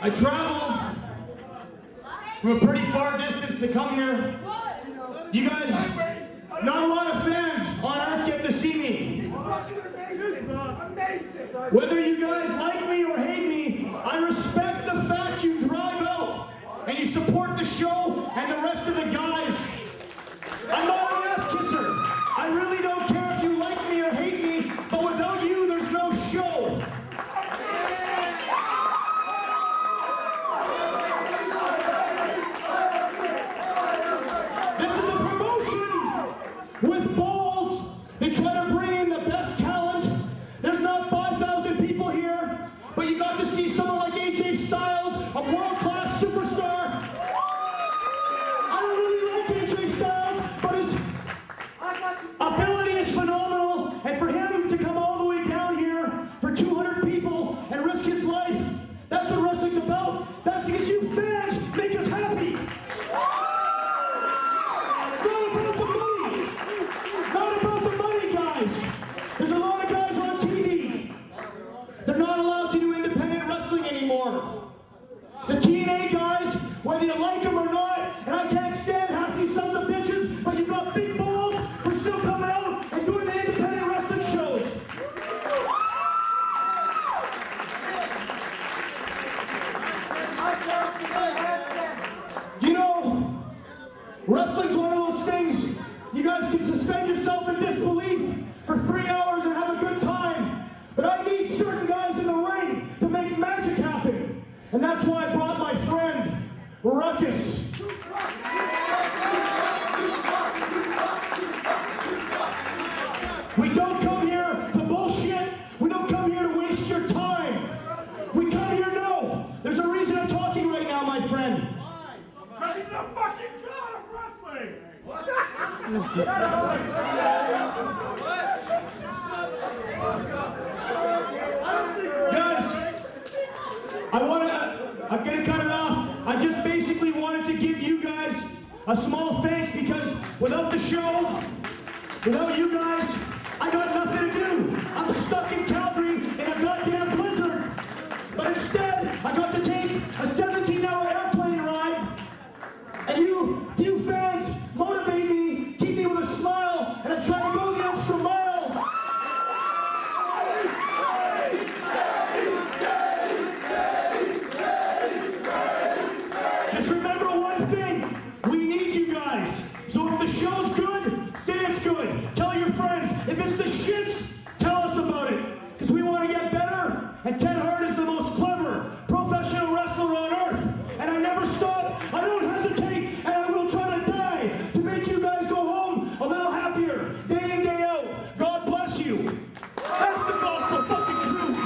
I traveled from a pretty far distance to come here. You guys, not a lot of fans on Earth get to see me. Whether you guys like me or hate me, I respect the fact you drive out and you support the show and the rest of the guys. I'm not an ass kisser. I really don't care if you like me or hate me, but without you, there's no show. With balls, they try to bring in the best talent. There's not 5,000 people here, but you got to see someone like AJ Styles, a world-class superstar. I don't really like AJ Styles, but his ability is phenomenal, and for him to come all the way down here for 200 people and risk his life, that's what wrestling's about. That's because you fans make us happy. There's a lot of guys on TV. They're not allowed to do independent wrestling anymore. The TNA guys, whether you like them or not, and I can't stand half these sons of bitches, but you've got big balls for still coming out and doing the independent wrestling shows. You know, wrestling's one of those things you guys can suspend yourself in disbelief for 3 hours and have a good time. But I need certain guys in the ring to make magic happen. And that's why I brought my friend, Ruckus. We don't come here to bullshit. We don't come here to waste your time. We come here to know. There's a reason I'm talking right now, my friend. Because he's the fucking god of wrestling! Guys, I'm gonna cut it off. I just basically wanted to give you guys a small thanks because without the show, without you guys, I got nothing to do. I'm stuck in Calgary in a goddamn blizzard. But instead, I got to take a 17-hour airplane ride, and you fans motivate me, keep me with a smile, and I try to go the extra mile. Just remember one thing, we need you guys. So if the show's good, say it's good. Tell your friends. If it's the shits, tell us about it. Because we want to get better, and Ted Hart is the most clever professional wrestler on earth. And I never stop, I don't hesitate, and I will try to die to make you guys go home a little happier, day in, day out. God bless you. That's the gospel fucking truth.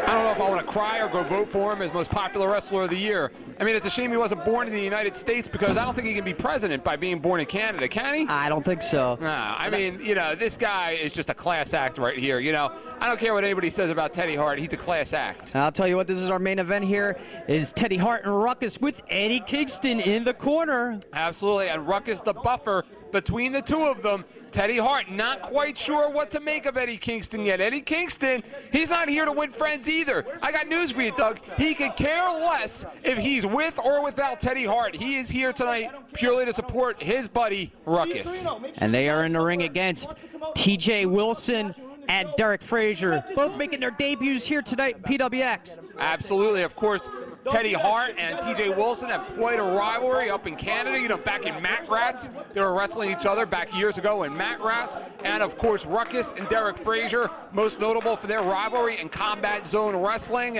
I don't know if I want to cry or go vote for him as most popular wrestler of the year. I mean, it's a shame he wasn't born in the United States because I don't think he can be president by being born in Canada, can he? I don't think so. No, I mean, you know, this guy is just a class act right here. You know, I don't care what anybody says about Teddy Hart. He's a class act. I'll tell you what, this is our main event here, is Teddy Hart and Ruckus with Eddie Kingston in the corner. Absolutely, and Ruckus the buffer between the two of them. Teddy Hart not quite sure what to make of Eddie Kingston yet. Eddie Kingston, he's not here to win friends either. I got news for you, Doug. He could care less if he's with or without Teddy Hart. He is here tonight purely to support his buddy, Ruckus. And they are in the ring against TJ Wilson and Derek Frazier, both making their debuts here tonight in PWX. Absolutely, of course. Teddy Hart and TJ Wilson have quite a rivalry up in Canada. You know, back in Mat Rats, they were wrestling each other back years ago in Mat Rats. And of course, Ruckus and Derek Frazier, most notable for their rivalry in Combat Zone Wrestling.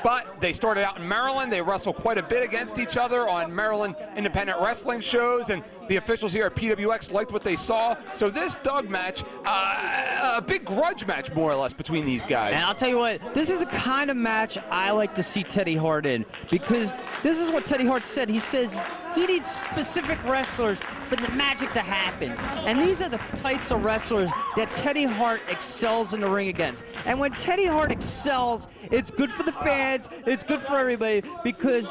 But they started out in Maryland. They wrestled quite a bit against each other on Maryland independent wrestling shows. And The officials here at PWX liked what they saw. So this Doug match, a big grudge match more or less between these guys. And I'll tell you what, this is the kind of match I like to see Teddy Hart in, because this is what Teddy Hart said. He says he needs specific wrestlers for the magic to happen. And these are the types of wrestlers that Teddy Hart excels in the ring against. And when Teddy Hart excels, it's good for the fans, it's good for everybody, because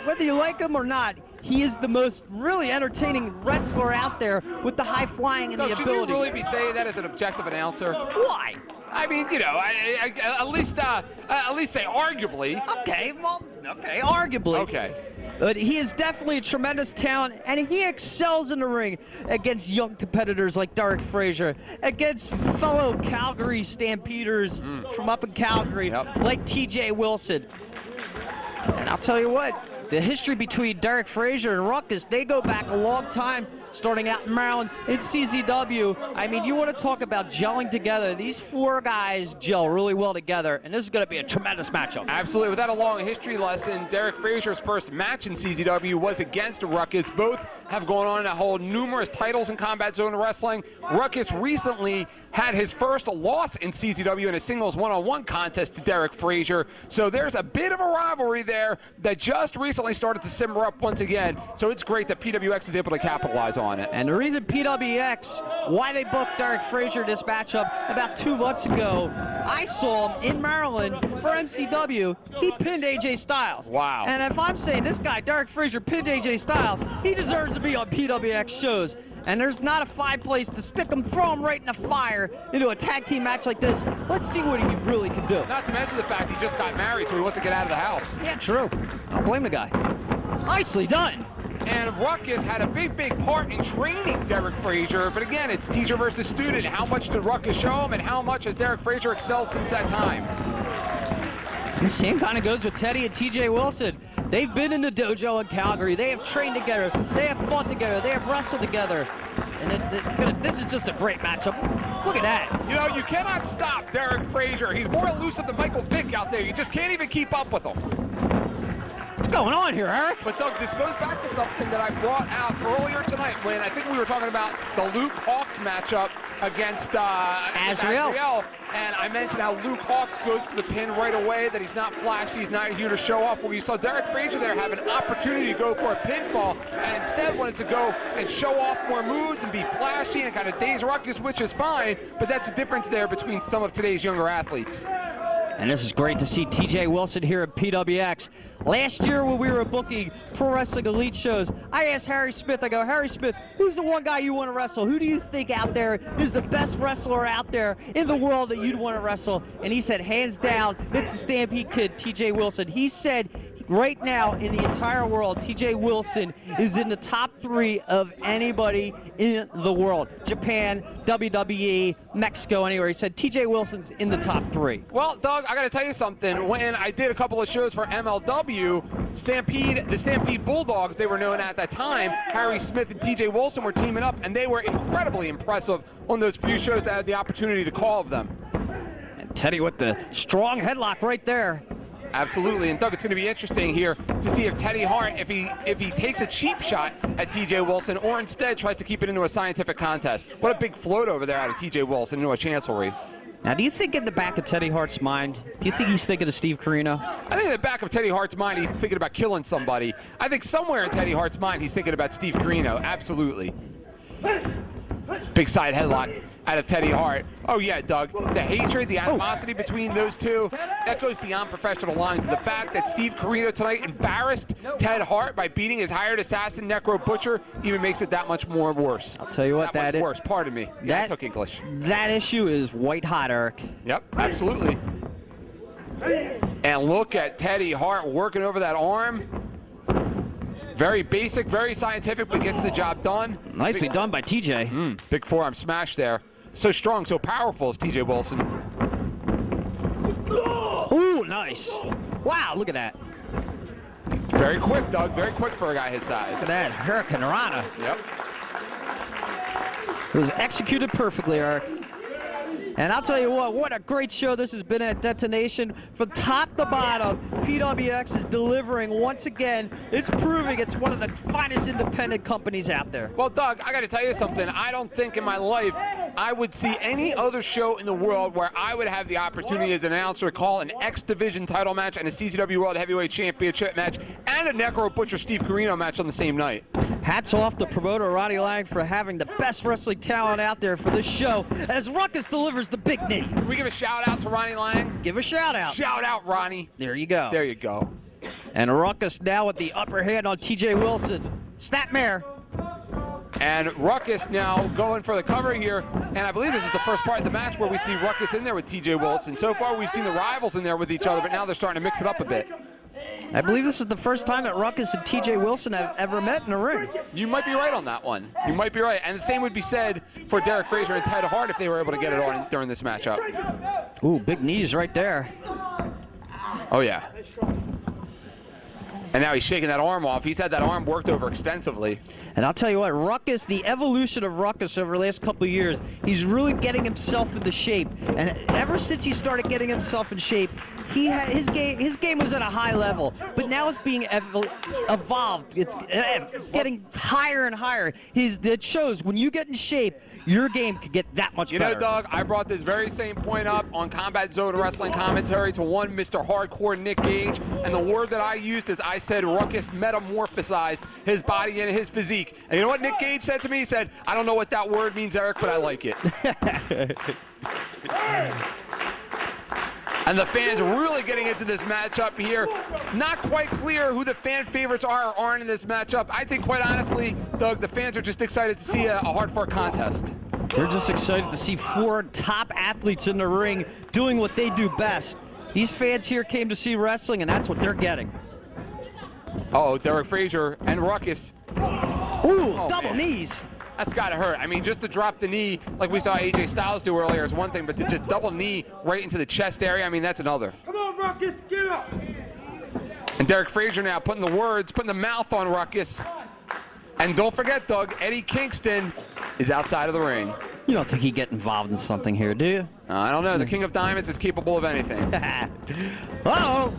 whether you like him or not, he is the most really entertaining wrestler out there with the high flying and the ability. Should you really be saying that as an objective announcer? Why? I mean, you know, at least say arguably. Okay, well, okay, arguably. Okay. But he is definitely a tremendous talent, and he excels in the ring against young competitors like Derek Frazier, against fellow Calgary Stampeders from up in Calgary, like TJ Wilson. And I'll tell you what, the history between Derek Frazier and Ruckus, they go back a long time, starting out in Maryland in CZW. I mean, you want to talk about gelling together. These four guys gel really well together, and this is going to be a tremendous matchup. Absolutely. Without a long history lesson, Derek Frazier's first match in CZW was against Ruckus. Both have gone on to hold numerous titles in Combat Zone Wrestling. Ruckus recently had his first loss in CZW in a singles one-on-one contest to Derek Frazier. So there's a bit of a rivalry there that just recently started to simmer up once again. So it's great that PWX is able to capitalize on it. And the reason PWX, why they booked Derek Frazier this matchup about 2 months ago, I saw him in Maryland for MCW. He pinned AJ Styles. Wow. And if I'm saying this guy, Derek Frazier, pinned AJ Styles, he deserves to be on PWX shows. And there's not a fine place to stick him, throw him right in the fire into a tag team match like this. Let's see what he really can do. Not to mention the fact he just got married, so he wants to get out of the house. Yeah, true. I don't blame the guy. Nicely done. And Ruckus had a big part in training Derek Frazier, but again, it's teacher versus student. How much did Ruckus show him, and how much has Derek Frazier excelled since that time? The same kind of goes with Teddy and TJ Wilson. They've been in the dojo in Calgary. They have trained together. They have fought together. They have wrestled together. And this is just a great matchup. Look at that. You know, you cannot stop Derek Frazier. He's more elusive than Michael Vick out there. You just can't even keep up with him. What's going on here, Eric? But Doug, this goes back to something that I brought out earlier tonight when I think we were talking about the Luke Hawks matchup against Azrael. And I mentioned how Luke Hawks goes for the pin right away, that he's not flashy, he's not here to show off. Well, you saw Derek Frazier there have an opportunity to go for a pinfall, and instead wanted to go and show off more moves and be flashy and kind of daze Ruckus, which is fine, but that's the difference there between some of today's younger athletes. And this is great to see TJ Wilson here at PWX. Last year when we were booking Pro Wrestling Elite shows, I asked Harry Smith, I go, Harry Smith, who's the one guy you want to wrestle? Who do you think out there is the best wrestler out there in the world that you'd want to wrestle? And he said, hands down, it's the Stampede Kid, TJ Wilson. He said, right now in the entire world, TJ Wilson is in the top 3 of anybody in the world. Japan, WWE, Mexico, anywhere. He said TJ Wilson's in the top 3. Well, Doug, I got to tell you something. When I did a couple of shows for MLW, the Stampede Bulldogs, they were known at that time, Harry Smith and TJ Wilson were teaming up, and they were incredibly impressive on those few shows that I had the opportunity to call of them. And Teddy with the strong headlock right there. Absolutely, and Doug, it's going to be interesting here to see if Teddy Hart, if he takes a cheap shot at TJ Wilson, or instead tries to keep it into a scientific contest. What a big float over there out of TJ Wilson into a chancellery. Now, do you think in the back of Teddy Hart's mind, do you think he's thinking of Steve Carino? I think in the back of Teddy Hart's mind, he's thinking about killing somebody. I think somewhere in Teddy Hart's mind, he's thinking about Steve Carino. Absolutely. Big side headlock out of Teddy Hart. Oh yeah, Doug, the hatred, the animosity between those two, that goes beyond professional lines. The fact that Steve Carino tonight embarrassed Ted Hart by beating his hired assassin, Necro Butcher, even makes it that much more worse. I'll tell you what, that much worse, pardon me. Yeah, I took English. That issue is white hot, Eric. Yep, absolutely. And look at Teddy Hart working over that arm. Very basic, very scientific, but gets the job done. Nicely done by TJ. Big forearm smash there. So strong, so powerful is TJ Wilson. Ooh, nice. Wow, look at that. Very quick, Doug. Very quick for a guy his size. Look at that, Hurricane Rana. Yep. It was executed perfectly, Eric. And I'll tell you what a great show this has been at Detonation. From top to bottom, PWX is delivering once again. It's proving it's one of the finest independent companies out there. Well, Doug, I got to tell you something. I don't think in my life I would see any other show in the world where I would have the opportunity as an announcer to call an X Division title match and a CZW World Heavyweight Championship match and a Necro Butcher Steve Corino match on the same night. Hats off to promoter Ronnie Lang for having the best wrestling talent out there for this show as Ruckus delivers the big knee. Can we give a shout out to Ronnie Lang? Give a shout out. Shout out, Ronnie. There you go. There you go. And Ruckus now with the upper hand on TJ Wilson. Snapmare. And Ruckus now going for the cover here. And I believe this is the first part of the match where we see Ruckus in there with TJ Wilson. So far we've seen the rivals in there with each other, but now they're starting to mix it up a bit. I believe this is the first time that Ruckus and TJ Wilson have ever met in a ring. You might be right on that one. You might be right. And the same would be said for Derek Frazier and Ted Hart if they were able to get it on during this matchup. Ooh, big knees right there. Oh, yeah. And now he's shaking that arm off. He's had that arm worked over extensively. And I'll tell you what, Ruckus, the evolution of Ruckus over the last couple of years, he's really getting himself into shape. And ever since he started getting himself in shape, his game was at a high level, but now it's being evolved. It's getting higher and higher. It shows when you get in shape, your game could get that much better. You know, Doug, I brought this very same point up on Combat Zone Wrestling Commentary to one Mr. Hardcore Nick Gage, and the word that I used is I said Ruckus metamorphosized his body and his physique. And you know what Nick Gage said to me? He said, I don't know what that word means, Eric, but I like it. And the fans really getting into this matchup here. Not quite clear who the fan favorites are or aren't in this matchup. I think, quite honestly, Doug, the fans are just excited to see a hard-fought contest. They're just excited to see four top athletes in the ring doing what they do best. These fans here came to see wrestling, and that's what they're getting. Uh-oh, Derek Frazier and Ruckus. Ooh, double knees. That's got to hurt. I mean, just to drop the knee like we saw AJ Styles do earlier is one thing, but to just double knee right into the chest area, I mean, that's another. Come on, Ruckus, get up! And Derek Frazier now putting the mouth on Ruckus. And don't forget, Doug, Eddie Kingston is outside of the ring. You don't think he'd get involved in something here, do you? I don't know. The King of Diamonds is capable of anything. Uh-oh.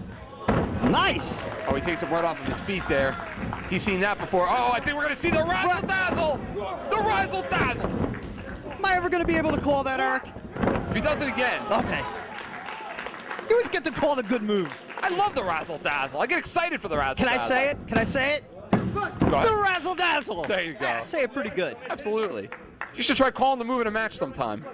Nice. Oh, he takes him right off of his feet there. He's seen that before. Oh, I think we're going to see the Razzle Dazzle. The Razzle Dazzle. Am I ever going to be able to call that, Eric? If he does it again. Okay. You always get to call the good moves. I love the Razzle Dazzle. I get excited for the Razzle Dazzle. Can I say it? Can I say it? The Razzle Dazzle. There you go. Yeah, say it pretty good. Absolutely. You should try calling the move in a match sometime.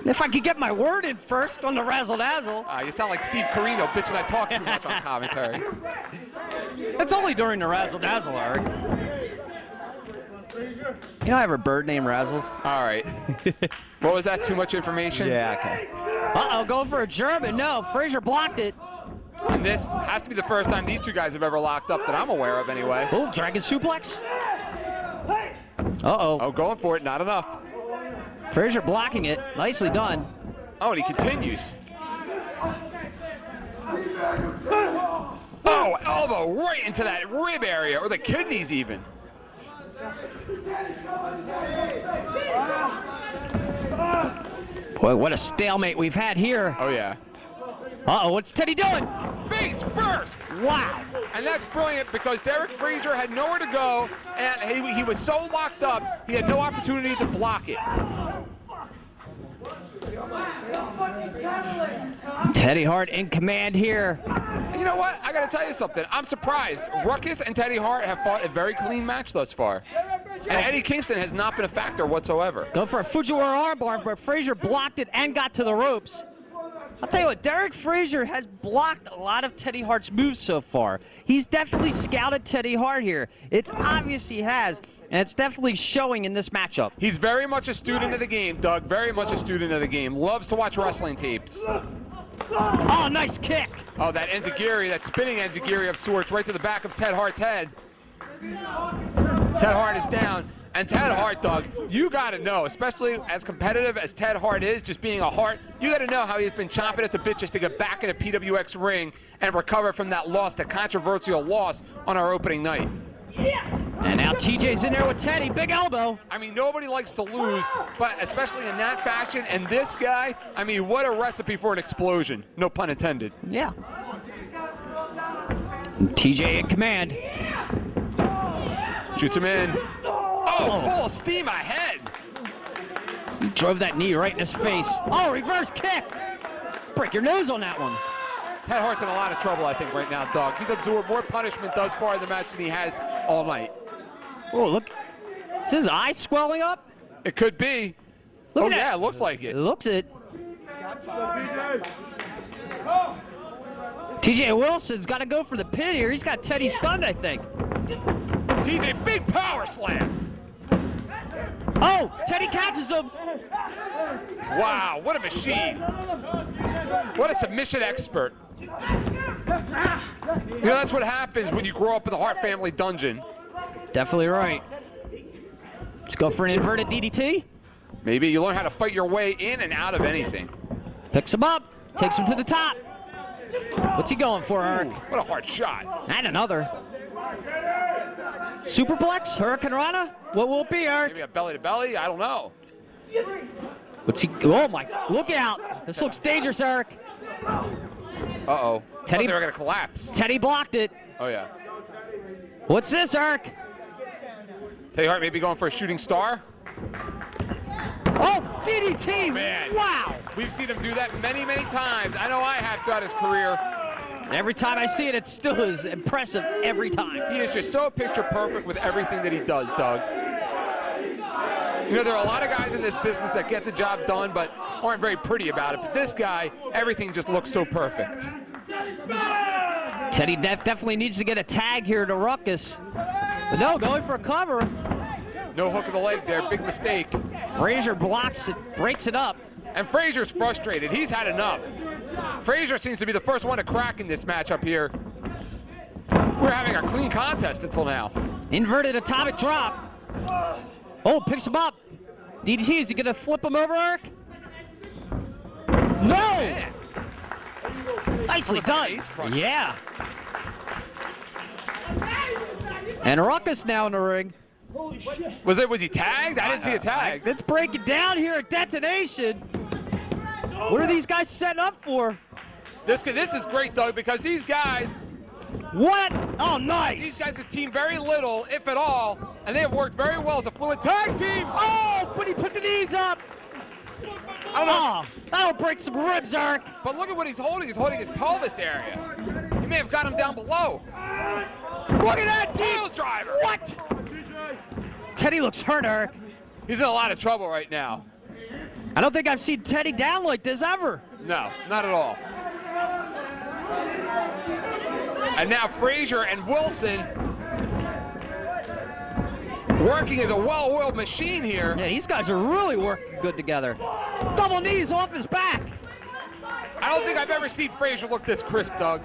If I could get my word in first on the Razzle Dazzle. You sound like Steve Corino bitching I talk too much on commentary. It's only during the Razzle Dazzle, Eric. You know I have a bird named Razzles? All right. What was that? Too much information? Yeah, okay. Uh-oh, going for a German. No, Frazier blocked it. And this has to be the first time these two guys have ever locked up that I'm aware of anyway. Oh, Dragon Suplex. Uh-oh. Oh, going for it. Not enough. Frazier blocking it. Nicely done. Oh, and he continues. Oh, elbow right into that rib area, or the kidneys even. Boy, what a stalemate we've had here. Oh, yeah. Uh-oh, what's Teddy doing? Face first. Wow. And that's brilliant because Derek Frazier had nowhere to go, and he was so locked up, he had no opportunity to block it. Teddy Hart in command here. You know what? I got to tell you something. I'm surprised. Ruckus and Teddy Hart have fought a very clean match thus far. And Eddie Kingston has not been a factor whatsoever. Go for a Fujiwara armbar, but Frazier blocked it and got to the ropes. I'll tell you what, Derek Frazier has blocked a lot of Teddy Hart's moves so far. He's definitely scouted Teddy Hart here. It's obvious he has, and it's definitely showing in this matchup. He's very much a student of the game, Doug. Very much a student of the game. Loves to watch wrestling tapes. Oh, nice kick. Oh, that enziguri, that spinning enziguri of sorts, right to the back of Ted Hart's head. Ted Hart is down. And Ted Hart, Doug, you got to know, especially as competitive as Ted Hart is, just being a Hart, you got to know how he's been chomping at the bit just to get back in a PWX ring and recover from that loss, that controversial loss on our opening night. And now TJ's in there with Teddy, big elbow. I mean, nobody likes to lose, but especially in that fashion. And this guy, I mean, what a recipe for an explosion. No pun intended. Yeah. TJ in command. Shoots him in. Oh, full steam ahead. He drove that knee right in his face. Oh, reverse kick. Break your nose on that one. Ted Hart's in a lot of trouble, I think, right now, Doug. He's absorbed more punishment thus far in the match than he has all night. Oh, look. Is his eye swelling up? It could be. Look at yeah, that. it looks like it. It looks it. TJ Wilson's got to go for the pin here. He's got Teddy stunned, I think. TJ, big power slam. Oh, Teddy catches him. Wow, what a machine. What a submission expert. You know, that's what happens when you grow up in the Hart family dungeon. Definitely right. Let's go for an inverted DDT. Maybe you learn how to fight your way in and out of anything. Picks him up, takes him to the top. What's he going for, Eric? What a hard shot. And another. Superplex, Hurricane Rana? What will it be, Eric? Maybe a belly to belly, I don't know. What's he, oh my, look out. This looks dangerous, Eric. Uh-oh. Teddy, They were gonna collapse. Teddy blocked it. Oh yeah. What's this, Eric? Teddy Hart maybe going for a shooting star. Oh, DDT, Man. wow. We've seen him do that many, many times. I know I have throughout his career. Every time I see it, it still is impressive every time. He is just so picture perfect with everything that he does, Doug. You know, there are a lot of guys in this business that get the job done but aren't very pretty about it. But this guy, everything just looks so perfect. Teddy definitely needs to get a tag here to Ruckus. But no, going for a cover. No hook of the leg there, big mistake. Frazier blocks it, breaks it up. And Frazier's frustrated. He's had enough. Frazier seems to be the first one to crack in this matchup here. We're having a clean contest until now. Inverted atomic drop. Oh, picks him up. DDT, is he gonna flip him over, Eric? No! Man. Nicely Almost like done. an ace crusher. Yeah. And Ruckus now in the ring. Was he tagged? I didn't see a tag. Let's break it down here at Detonation. What are these guys setting up for? This is great, Doug, because these guys, What? Oh, nice. these guys have teamed very little, if at all, and they have worked very well as a fluid tag team. Oh, but he put the knees up. I don't know, Oh, that'll break some ribs, Eric. but look at what he's holding. He's holding his pelvis area. He may have got him down below. Look at that Pile deep. driver. What? Teddy looks hurt, Eric. He's in a lot of trouble right now. I don't think I've seen Teddy down like this ever. No, not at all. And now Frazier and Wilson working as a well-oiled machine here. Yeah, these guys are really working good together. Double knees off his back. I don't think I've ever seen Frazier look this crisp, Doug.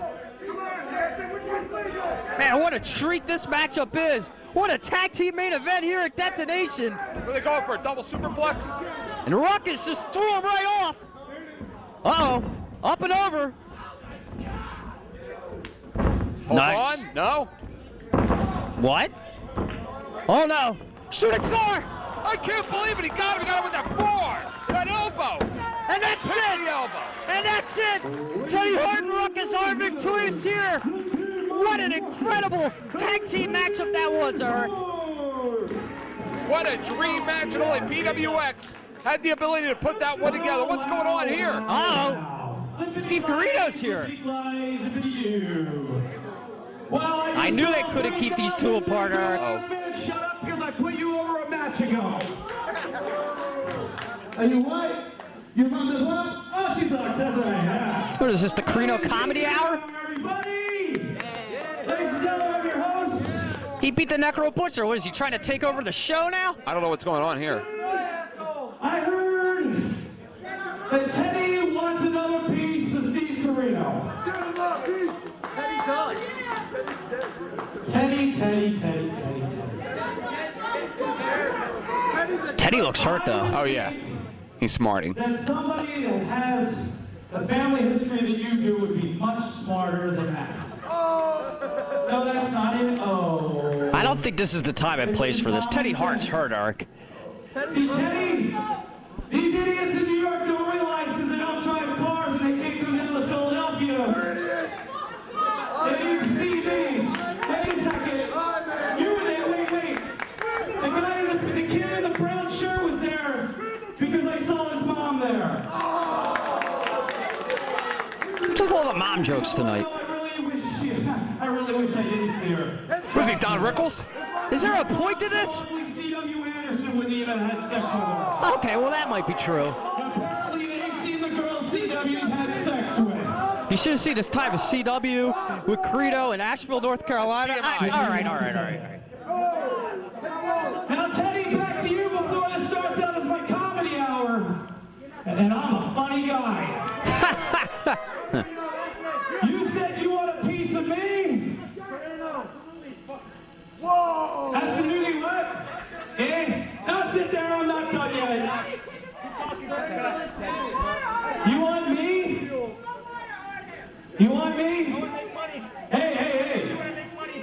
Man, what a treat this matchup is. What a tag team main event here at Detonation. Were they going for a double superplex? And Ruckus just threw him right off. Uh-oh, up and over. Hold Nice. on, no. What? Oh no, shooting star. I can't believe it, he got him with that forearm, that elbow. And that's Hit it. the elbow. And that's it! Teddy Hart and Ruckus are victorious here! What an incredible tag team matchup that was, Eric! What a dream match, and only PWX had the ability to put that one together. What's going on here? Uh-oh! Steve Carino's here! I knew they couldn't keep these two apart, Eric. Shut up because I put you over a match ago. And you what? Your mother's what? Oh, she sucks. That's right. Yeah. What is this, the Carino Comedy Hour? Everybody! Ladies and gentlemen, I'm your host. He beat the Necro Butcher. What is he trying to take over the show now? I don't know what's going on here. I heard that Teddy wants another piece of Steve Carino. Teddy. Teddy looks hurt though. Oh yeah, he's smarting. That somebody that has the family history that you do would be much smarter than that. Oh! No, that's not it. Oh. I don't think this is the time and place for this. Teddy Hart's hurt, Eric. See, Teddy, these idiots in New York don't realize because they don't drive cars and they can't come down to Philadelphia. They didn't see me. Wait a second. You were there. Wait. The guy, the kid in the brown shirt was there because I saw his mom there. Just all the mom jokes tonight. I really wish I didn't see her. Was he Don Rickles? Is there a point to this? Only C.W. Anderson wouldn't even have had sex with her. Okay, well that might be true. Apparently they've seen the girls C.W.'s had sex with. You should have seen this time of CW with Credo in Asheville, North Carolina. TMI. All right. Now, Teddy, back to you before this starts out as my comedy hour. And I'm a funny guy. You said you want a piece of me? Whoa! Absolutely what? Eh? Now sit there, I'm not done yet. You want me? You want me? Hey.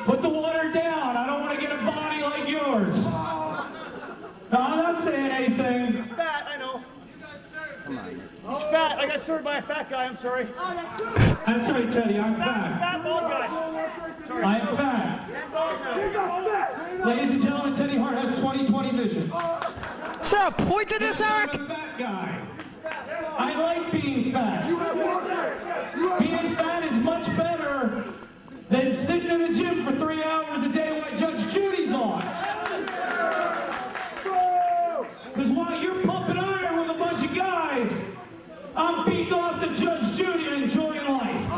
Put the water down. I don't want to get a body like yours. No, I'm not saying anything. He's fat, I know. He's fat. I got served by a fat guy, I'm sorry. That's right, Teddy, I'm fat. Fat bald guy. Sorry. I am fat. Ladies and gentlemen, Teddy Hart has 20/20 vision. Is there a point to this, Eric? I'm a fat guy. I like being fat. Being fat is much better than sitting in the gym for 3 hours a day while Judge Judy's on. Because while you're pumping iron with a bunch of guys, I'm beating off to Judge Judy and enjoying life.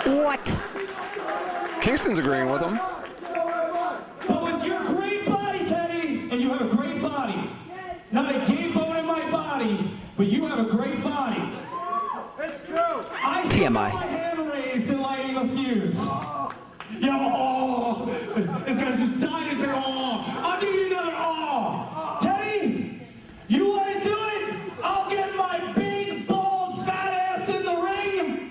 What? Kingston's agreeing with him. But with your great body, Teddy, and you have a great body, not a gay bone in my body, but you have a great body. It's true. I see TMI. my hand raised in lighting a fuse. Yo, this guy's just dying to say, I'll give you another Teddy, you want to do it? I'll get my big, bald, fat ass in the ring,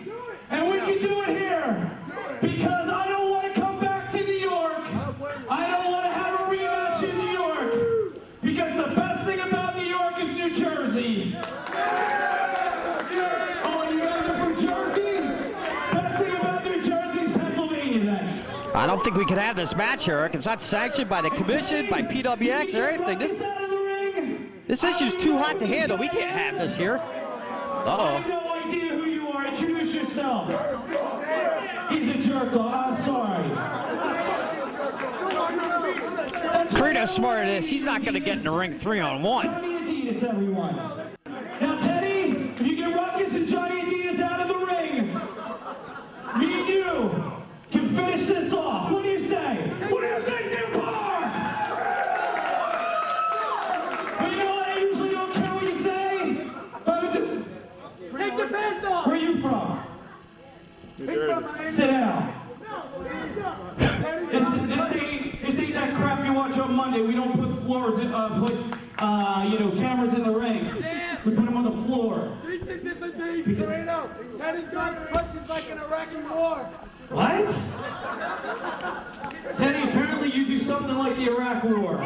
and we can do it here. Because I don't want to come back to New York. I don't want to have a rematch in New York. Because the best thing about New York is New Jersey. Oh, you guys are from Jersey? Best thing about New Jersey is Pennsylvania, then. I don't think we can have this match, Eric. It's not sanctioned by the commission, by PWX or anything. This issue's too hot to handle. We can't have this here. I have no idea who you are. Introduce yourself. He's a jerk off. I'm sorry. Credo's smart at this. He's not going to get in the ring 3-on-1. Johnny Adidas, everyone. Now, Teddy, if you get Ruckus and Johnny Adidas out of the ring, me and you can finish this off. What do you say? What do you say, New Park? But you know what? I usually don't care what you say. Take the pants off. Where are you from? Sit down. This ain't that crap you watch on Monday. We don't put floors in, cameras in the ring. We put them on the floor. Teddy's got punches like in Iraqi war. What? Teddy, apparently you do something like the Iraq War.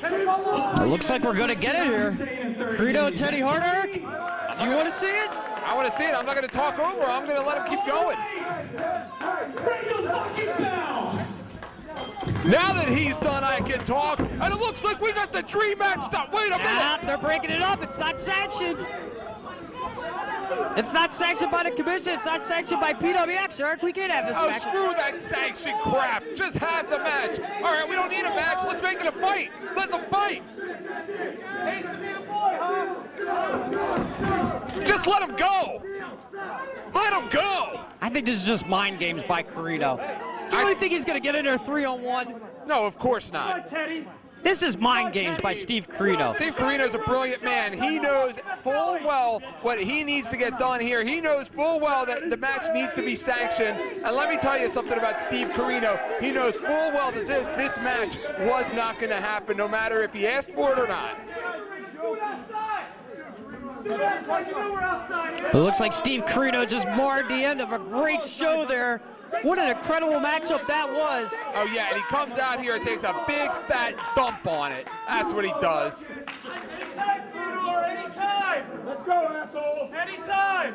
It looks like we're going to get it here. Credo and Teddy Hart, Eric? Do you want to see it? I want to see it. I'm not going to talk over. I'm going to let him keep going. Ring the fucking bell! Now that he's done, I can talk. And it looks like we got the dream match done. Wait a minute. Yeah, they're breaking it up. It's not sanctioned. It's not sanctioned by the commission. It's not sanctioned by PWX, Eric. We can't have this Oh, match. screw that sanction crap. Just have the match. All right, we don't need a match. Let's make it a fight. Let them fight. Just let him go. Let him go. I think this is just mind games by Credo. Do you really think he's going to get in there 3-on-1? No, of course not. This is mind games by Steve Credo. Steve Carino's a brilliant man. He knows full well what he needs to get done here. He knows full well that the match needs to be sanctioned. And let me tell you something about Steve Carino. He knows full well that this match was not going to happen, no matter if he asked for it or not. It looks like Steve Credo just marred the end of a great show there What an incredible matchup that was. Oh yeah, and he comes out here and takes a big fat dump on it. That's what he does. Anytime! Let's go, asshole! Anytime!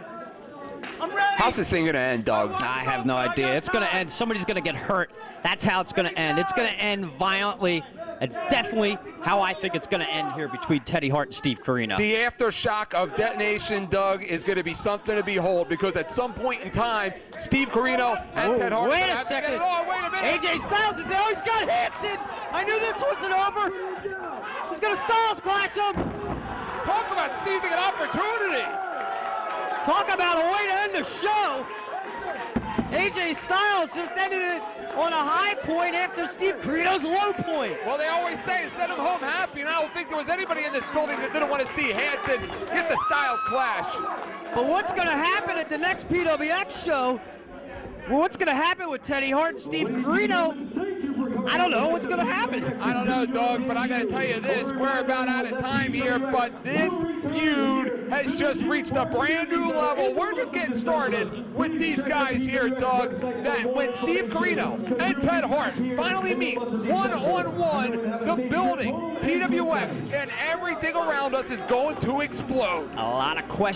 I'm ready! How's this thing gonna end, Doug? I have no idea. It's going to end. Somebody's going to get hurt. That's how it's going to end. It's going to end violently. It's definitely how I think it's going to end here between Teddy Hart and Steve Corino. The aftershock of detonation, Doug, is going to be something to behold because at some point in time, Steve Corino and Ted Hart. Wait a second. Wait a minute. AJ Styles is there. Oh, he's got Hanson. I knew this wasn't over. He's going to Styles clash him. Talk about seizing an opportunity. Talk about a way to end the show. AJ Styles just ended it on a high point after Steve Corino's low point. Well, they always say send him home happy, and I don't think there was anybody in this building that didn't want to see Hanson get the Styles clash. But what's going to happen at the next PWX show? Well, what's going to happen with Teddy Hart and Steve Corino? I don't know what's going to happen. I don't know, Doug, but I got to tell you this. We're about out of time here, but this feud has just reached a brand new level. We're just getting started with these guys here, Doug, that when Steve Corino and Ted Hart finally meet one-on-one, the building, PWX, and everything around us is going to explode. A lot of questions.